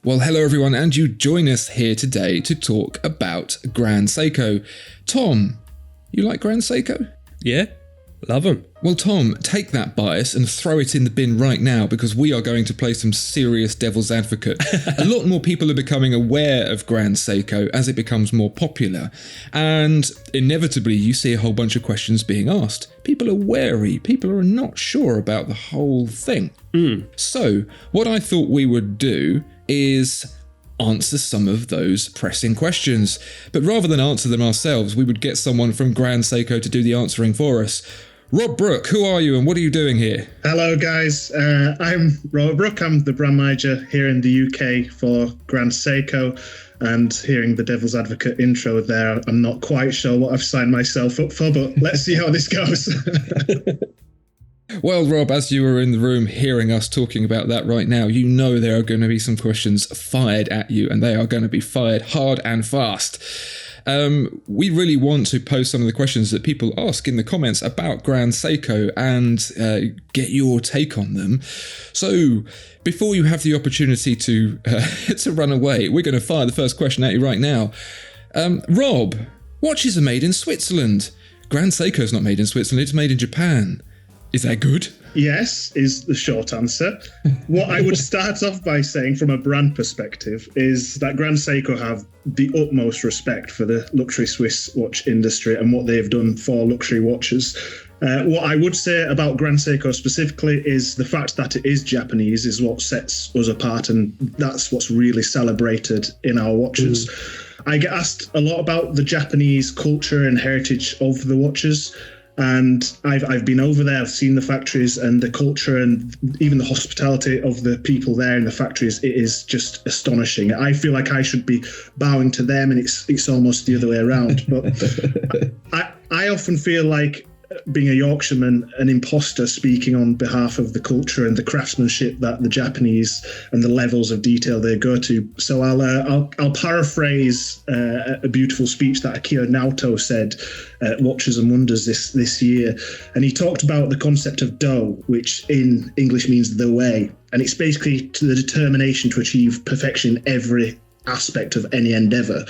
Well, hello everyone, and you join us here today to talk about Grand Seiko. Tom, you like Grand Seiko? Yeah, love them. Well, Tom, take that bias and throw it in the bin right now, because we are going to play some serious devil's advocate. A lot more people are becoming aware of Grand Seiko as it becomes more popular, and inevitably you see a whole bunch of questions being asked. People are wary, people are not sure about the whole thing. So, what I thought we would do is answer some of those pressing questions. But rather than answer them ourselves, we would get someone from Grand Seiko to do the answering for us. Rob Brook, who are you and what are you doing here? Hello guys, I'm Rob Brook. I'm the brand manager here in the UK for Grand Seiko, and hearing the devil's advocate intro there, I'm not quite sure what I've signed myself up for, but let's see how this goes. Well, Rob, as you are in the room hearing us talking about that right now, you know there are going to be some questions fired at you, and they are going to be fired hard and fast. We really want to post some of the questions that people ask in the comments about Grand Seiko and get your take on them. So, before you have the opportunity to run away, we're going to fire the first question at you right now. Rob, watches are made in Switzerland. Grand Seiko's not made in Switzerland, it's made in Japan. Is that good? Yes, is the short answer. What I would start off by saying from a brand perspective is that Grand Seiko have the utmost respect for the luxury Swiss watch industry and what they've done for luxury watches. What I would say about Grand Seiko specifically is the fact that it is Japanese is what sets us apart, and that's what's really celebrated in our watches. I get asked a lot about the Japanese culture and heritage of the watches. And I've been over there, I've seen the factories and the culture and even the hospitality of the people there in the factories. It is just astonishing. I feel like I should be bowing to them, and it's almost the other way around. But I often feel like, being a Yorkshireman, an imposter speaking on behalf of the culture and the craftsmanship that the Japanese and the levels of detail they go to. So I'll paraphrase a beautiful speech that Akira Naoto said at Watches and Wonders this year, and he talked about the concept of do, which in English means the way, and it's basically the determination to achieve perfection in every aspect of any endeavor.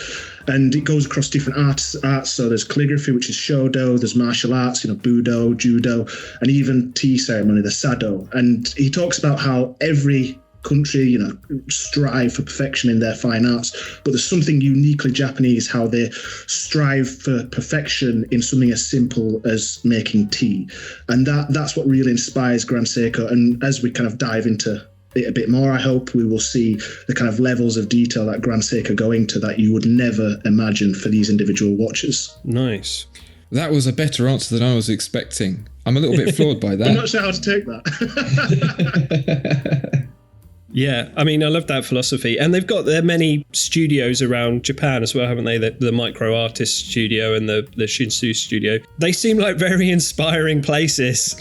And it goes across different arts. So there's calligraphy, which is shodo, there's martial arts, budo, judo, and even tea ceremony, the sado. And he talks about how every country, strive for perfection in their fine arts, but there's something uniquely Japanese, how they strive for perfection in something as simple as making tea. And that's what really inspires Grand Seiko. And as we kind of dive into it a bit more, I hope we will see the kind of levels of detail that Grand Seiko go into that you would never imagine for these individual watches. Nice. That was a better answer than I was expecting. I'm a little bit floored by that. I'm not sure how to take that. Yeah, I mean, I love that philosophy. And they've got their many studios around Japan as well, haven't they? The Micro Artist Studio and the Shinsu Studio. They seem like very inspiring places.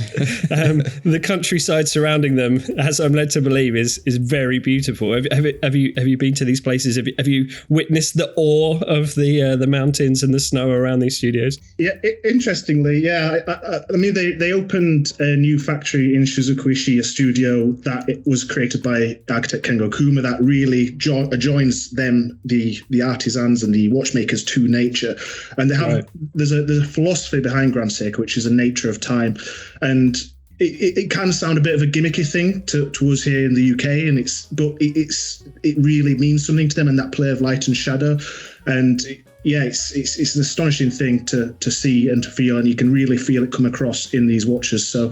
The countryside surrounding them, as I'm led to believe, is very beautiful. Have you been to these places? Have you witnessed the awe of the mountains and the snow around these studios? Yeah, interestingly, yeah. I mean, they opened a new factory in Shizukuishi, a studio that it was created by architect Kengo Kuma that really joins them, the artisans and the watchmakers, to nature. And they have there's a philosophy behind Grand Seiko, which is a nature of time. And it can sound a bit of a gimmicky thing to us here in the UK, but it really means something to them, and that play of light and shadow. And yeah, it's an astonishing thing to see and to feel, and you can really feel it come across in these watches. So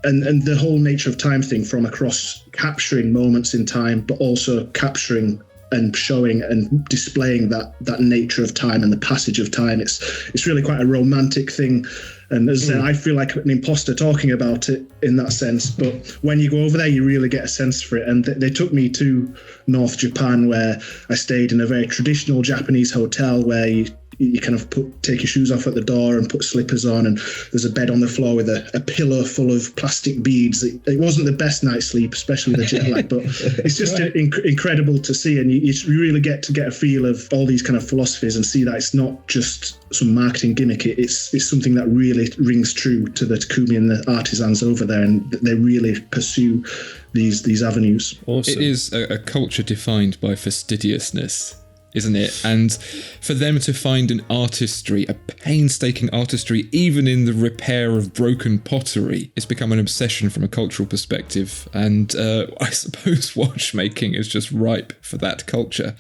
and the whole nature of time thing, from across capturing moments in time, but also capturing and showing and displaying that nature of time and the passage of time. It's really quite a romantic thing. And as I said, I feel like an imposter talking about it in that sense. But when you go over there, you really get a sense for it. And they took me to North Japan, where I stayed in a very traditional Japanese hotel where you kind of take your shoes off at the door and put slippers on, and there's a bed on the floor with a pillow full of plastic beads. It wasn't the best night's sleep, especially the jet lag, but it's just incredible to see, and you really get to get a feel of all these kind of philosophies and see that it's not just some marketing gimmick. It's something that really rings true to the Takumi and the artisans over there, and they really pursue these avenues. Awesome. It is a culture defined by fastidiousness, isn't it? And for them to find an artistry, a painstaking artistry, even in the repair of broken pottery, it's become an obsession from a cultural perspective. And I suppose watchmaking is just ripe for that culture.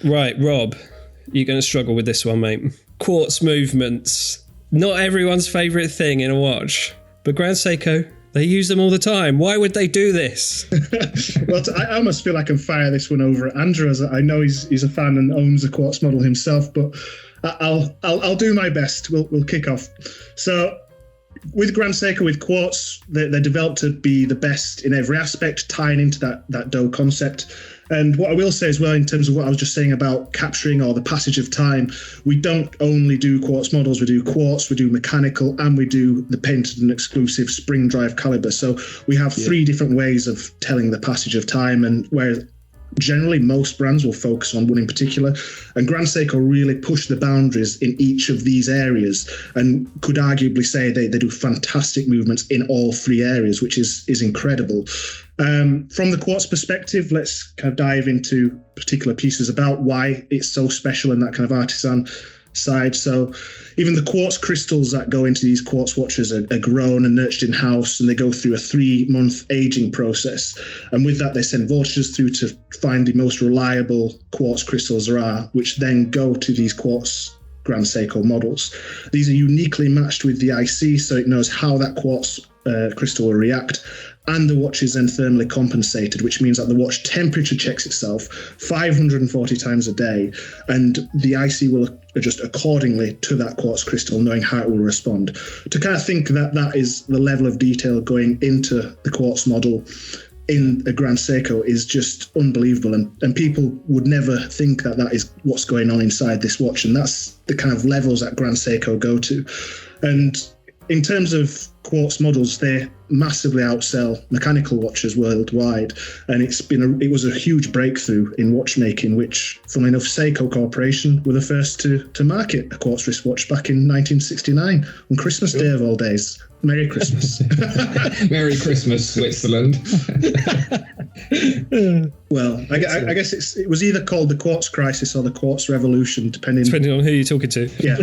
Right, Rob, you're going to struggle with this one, mate. Quartz movements. Not everyone's favourite thing in a watch, but Grand Seiko, they use them all the time. Why would they do this? Well, I almost feel I can fire this one over at Andrew, as I know he's a fan and owns a quartz model himself, but I'll do my best. We'll kick off. So with Grand Seiko, with quartz, they're developed to be the best in every aspect, tying into that Do concept. And what I will say as well, in terms of what I was just saying about capturing or the passage of time, we don't only do quartz models, we do quartz, we do mechanical, and we do the painted and exclusive spring drive caliber. So we have three different ways of telling the passage of time, and where generally most brands will focus on one in particular. And Grand Seiko really push the boundaries in each of these areas, and could arguably say they do fantastic movements in all three areas, which is incredible. From the quartz perspective, let's kind of dive into particular pieces about why it's so special in that kind of artisan side. So even the quartz crystals that go into these quartz watches are grown and nurtured in-house, and they go through a 3-month aging process. And with that, they send vultures through to find the most reliable quartz crystals there are, which then go to these quartz Grand Seiko models. These are uniquely matched with the IC, so it knows how that quartz crystal will react. And the watch is then thermally compensated, which means that the watch temperature checks itself 540 times a day, and the IC will adjust accordingly to that quartz crystal, knowing how it will respond. To kind of think that is the level of detail going into the quartz model in a Grand Seiko is just unbelievable, and people would never think that is what's going on inside this watch, and that's the kind of levels that Grand Seiko go to. And in terms of quartz models, they massively outsell mechanical watches worldwide, and it was a huge breakthrough in watchmaking, which, funnily enough, Seiko Corporation were the first to market a quartz wristwatch back in 1969 on Christmas Day of all days. Merry Christmas. Merry Christmas, Switzerland. Well, I guess it was either called the Quartz Crisis or the Quartz Revolution, depending on who you're talking to. Yeah.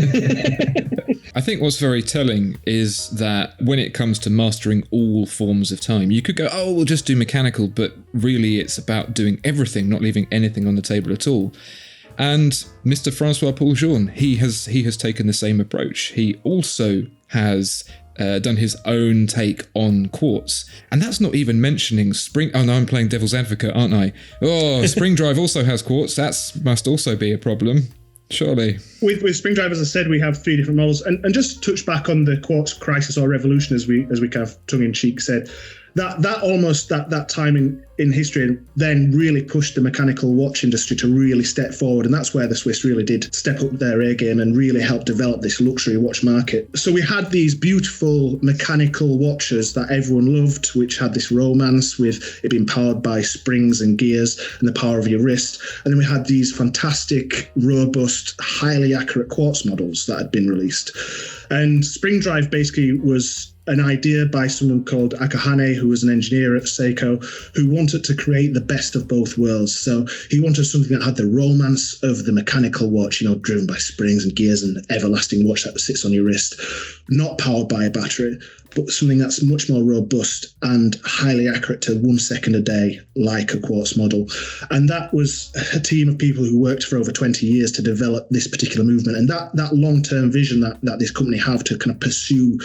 I think what's very telling is that when it comes to mastering all forms of time, you could go, oh, we'll just do mechanical, but really it's about doing everything, not leaving anything on the table at all. And Mr. Francois Paul Jean, he has taken the same approach. He also has done his own take on quartz. And that's not even mentioning spring. Oh, no, I'm playing devil's advocate, aren't I? Oh, spring drive also has quartz. That must also be a problem. Surely. With Spring Drive, as I said, we have 3 different models. And just touch back on the Quartz Crisis or Revolution, as we kind of tongue-in-cheek said, that time in history then really pushed the mechanical watch industry to really step forward, and that's where the Swiss really did step up their A game and really help develop this luxury watch market. So we had these beautiful mechanical watches that everyone loved, which had this romance with it being powered by springs and gears and the power of your wrist. And then we had these fantastic, robust, highly accurate quartz models that had been released. And Spring Drive basically was an idea by someone called Akahane, who was an engineer at Seiko, who wanted to create the best of both worlds. So he wanted something that had the romance of the mechanical watch, driven by springs and gears, and an everlasting watch that sits on your wrist, not powered by a battery, but something that's much more robust and highly accurate to 1 second a day, like a quartz model. And that was a team of people who worked for over 20 years to develop this particular movement. And that long-term vision that this company have to kind of pursue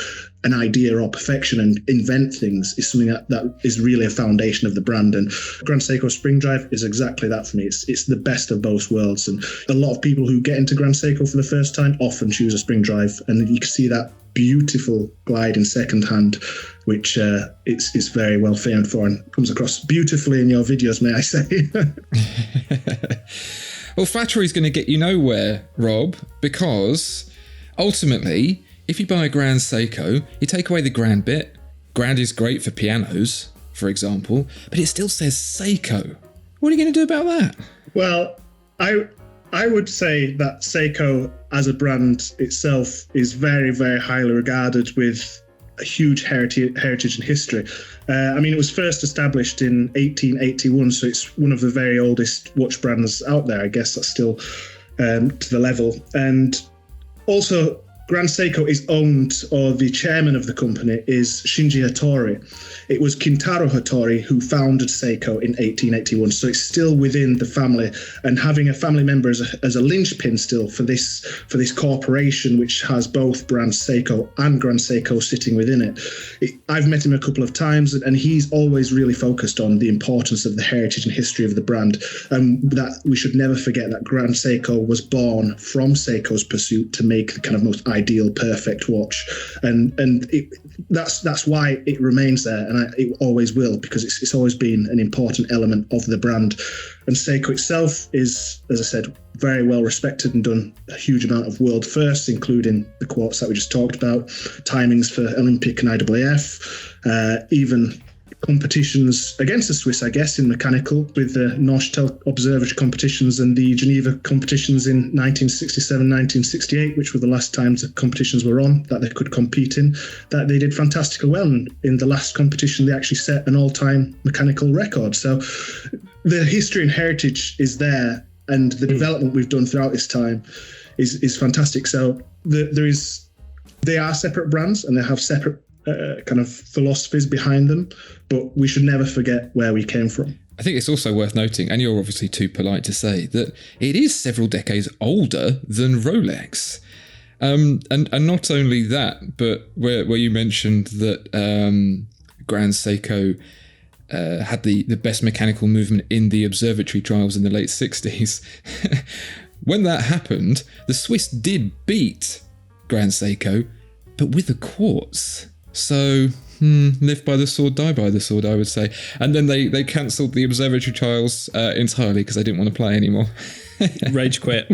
an idea or perfection and invent things is something that is really a foundation of the brand. And Grand Seiko Spring Drive is exactly that for me. It's the best of both worlds. And a lot of people who get into Grand Seiko for the first time often choose a Spring Drive. And you can see that beautiful glide in second hand, which it's very well famed for and comes across beautifully in your videos, may I say. Well, flattery's going to get you nowhere, Rob, because ultimately, if you buy a Grand Seiko, you take away the grand bit. Grand is great for pianos, for example, but it still says Seiko. What are you going to do about that? Well, I would say that Seiko as a brand itself is very, very highly regarded with a huge heritage and history. It was first established in 1881, so it's one of the very oldest watch brands out there. I guess that's still to the level. And also, Grand Seiko is owned, or the chairman of the company is Shinji Hattori. It was Kintaro Hattori who founded Seiko in 1881, so it's still within the family. And having a family member as a linchpin still for this corporation, which has both brand Seiko and Grand Seiko sitting within it. I've met him a couple of times, and he's always really focused on the importance of the heritage and history of the brand, and that we should never forget that Grand Seiko was born from Seiko's pursuit to make the kind of most ideal, perfect watch, and that's why it remains there, and it always will, because it's always been an important element of the brand. And Seiko itself is, as I said, very well respected and done a huge amount of world firsts, including the quartz that we just talked about, timings for Olympic and IAAF, even competitions against the Swiss, I guess, in mechanical with the Neuchâtel Observatory competitions and the Geneva competitions in 1967, 1968, which were the last times the competitions were on that they could compete in, that they did fantastically well. And in the last competition, they actually set an all-time mechanical record. So the history and heritage is there, and the development we've done throughout this time is fantastic. So they are separate brands, and they have separate kind of philosophies behind them, but we should never forget where we came from. I think it's also worth noting, and you're obviously too polite to say, that it is several decades older than Rolex. And not only that, but where you mentioned that Grand Seiko had the best mechanical movement in the observatory trials in the late 60s. When that happened, the Swiss did beat Grand Seiko, but with a quartz. So, live by the sword, die by the sword, I would say. And then they cancelled the observatory trials entirely because they didn't want to play anymore. Rage quit.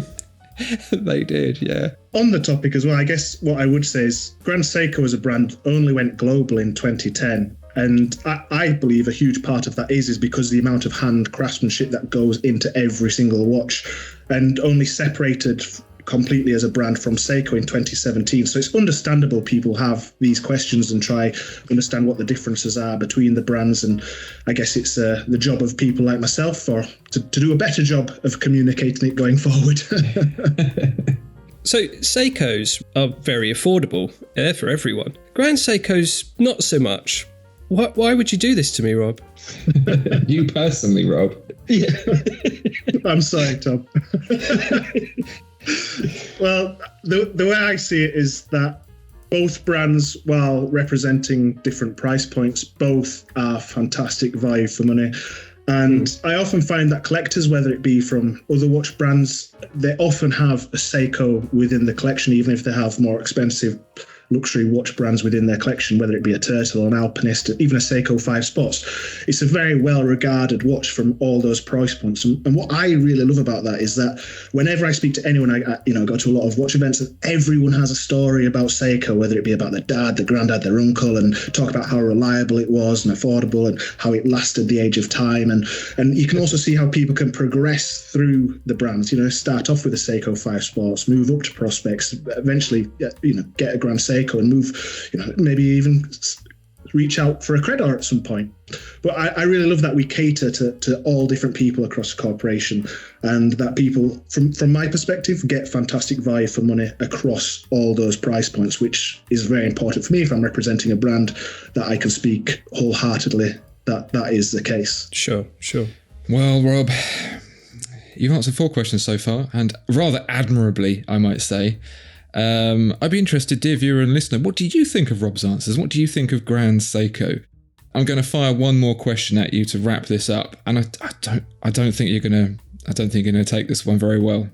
They did, yeah. On the topic as well, I guess what I would say is Grand Seiko as a brand only went global in 2010. And I believe a huge part of that is because the amount of hand craftsmanship that goes into every single watch, and only separated completely as a brand from Seiko in 2017. So it's understandable people have these questions and try understand what the differences are between the brands. And I guess it's the job of people like myself to do a better job of communicating it going forward. So Seikos are very affordable. They're for everyone. Grand Seikos, not so much. Why would you do this to me, Rob? You personally, Rob? Yeah. I'm sorry, Tom. Well, the way I see it is that both brands, while representing different price points, both are fantastic value for money. And I often find that collectors, whether it be from other watch brands, they often have a Seiko within the collection, even if they have more expensive luxury watch brands within their collection, whether it be a Turtle or an Alpinist, even a Seiko 5 Spots. It's a very well-regarded watch from all those price points. And what I really love about that is that whenever I speak to anyone, I go to a lot of watch events, and everyone has a story about Seiko, whether it be about their dad, their granddad, their uncle, and talk about how reliable it was and affordable and how it lasted the age of time. And you can also see how people can progress through the brands, start off with a Seiko 5 Sports, move up to Prospects, eventually, get a Grand Seiko and move, maybe even reach out for a Credor at some point. But I really love that we cater to all different people across the corporation, and that people, from my perspective, get fantastic value for money across all those price points, which is very important for me if I'm representing a brand, that I can speak wholeheartedly that is the case. Sure. Well, Rob, you've answered 4 questions so far, and rather admirably, I might say. I'd be interested, dear viewer and listener, what do you think of Rob's answers? What do you think of Grand Seiko? I'm going to fire one more question at you to wrap this up, and I don't think you're going to take this one very well.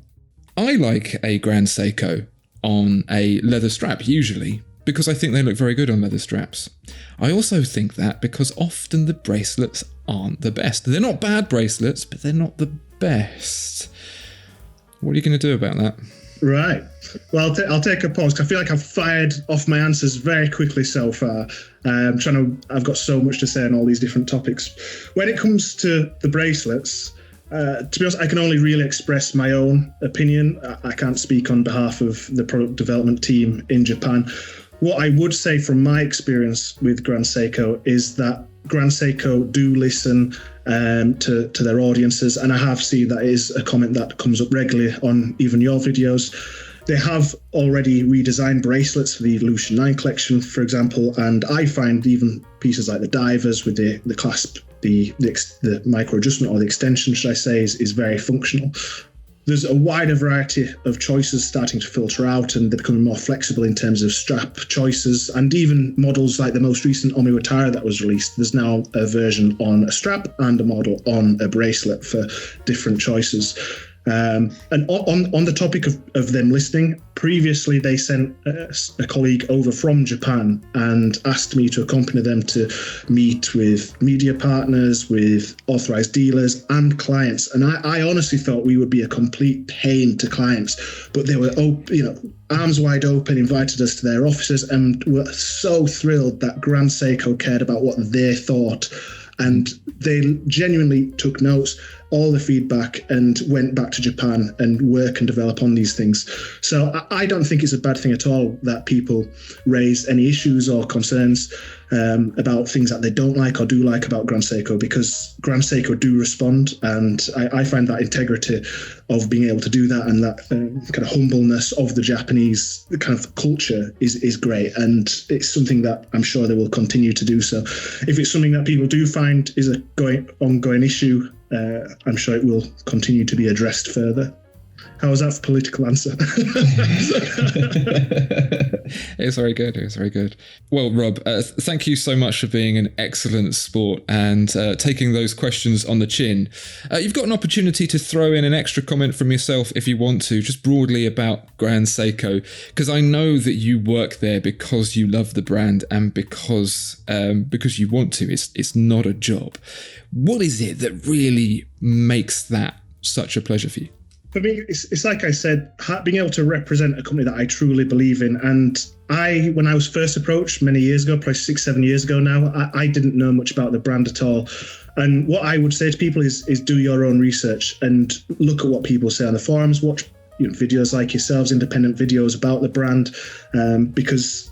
I like a Grand Seiko on a leather strap usually, because I think they look very good on leather straps. I also think that because often the bracelets aren't the best. They're not bad bracelets, but they're not the best. What are you going to do about that? Right. Well, I'll take a pause. I feel like I've fired off my answers very quickly so far. I've got so much to say on all these different topics. When it comes to the bracelets, to be honest, I can only really express my own opinion. I can't speak on behalf of the product development team in Japan. What I would say from my experience with Grand Seiko is that Grand Seiko do listen to their audiences, and I have seen that is a comment that comes up regularly on even your videos. They have already redesigned bracelets for the Evolution 9 collection, for example, and I find even pieces like the divers with the clasp, the micro adjustment, or the extension, should I say, is very functional. There's a wider variety of choices starting to filter out, and they're becoming more flexible in terms of strap choices, and even models like the most recent Omiwatara that was released. There's now a version on a strap and a model on a bracelet for different choices. And on the topic of them listening, previously they sent a colleague over from Japan and asked me to accompany them to meet with media partners, with authorized dealers and clients. And I honestly thought we would be a complete pain to clients, but they were arms wide open, invited us to their offices, and were so thrilled that Grand Seiko cared about what they thought. And they genuinely took notes, all the feedback, and went back to Japan and work and develop on these things. So I don't think it's a bad thing at all that people raise any issues or concerns about things that they don't like or do like about Grand Seiko, because Grand Seiko do respond. And I find that integrity of being able to do that, and that kind of humbleness of the Japanese kind of culture is great. And it's something that I'm sure they will continue to do so. If it's something that people do find is a ongoing issue, I'm sure it will continue to be addressed further. How was that for political answer? It's very good. It's very good. Well, Rob, thank you so much for being an excellent sport and taking those questions on the chin. You've got an opportunity to throw in an extra comment from yourself if you want to, just broadly about Grand Seiko, because I know that you work there because you love the brand and because you want to. It's not a job. What is it that really makes that such a pleasure for you? For me, it's like I said, being able to represent a company that I truly believe in. And when I was first approached many years ago, probably 6-7 years ago now, I didn't know much about the brand at all. And what I would say to people is do your own research and look at what people say on the forums, watch videos like yourselves, independent videos about the brand, because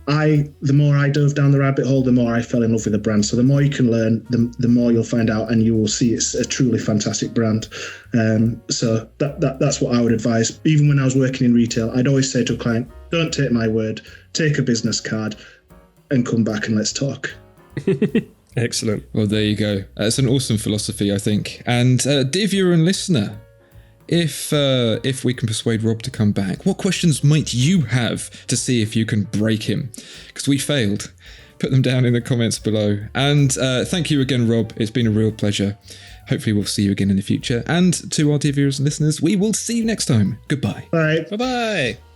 the more I dove down the rabbit hole, the more I fell in love with the brand. So the more you can learn, the more you'll find out, and you will see it's a truly fantastic brand. So that's what I would advise. Even when I was working in retail, I'd always say to a client, don't take my word, take a business card and come back and let's talk. Excellent. Well, there you go. It's an awesome philosophy, I think. And dear viewer and listener, if we can persuade Rob to come back, what questions might you have to see if you can break him? Because we failed. Put them down in the comments below. And thank you again, Rob. It's been a real pleasure. Hopefully we'll see you again in the future. And to our dear viewers and listeners, we will see you next time. Goodbye. Bye. Bye-bye.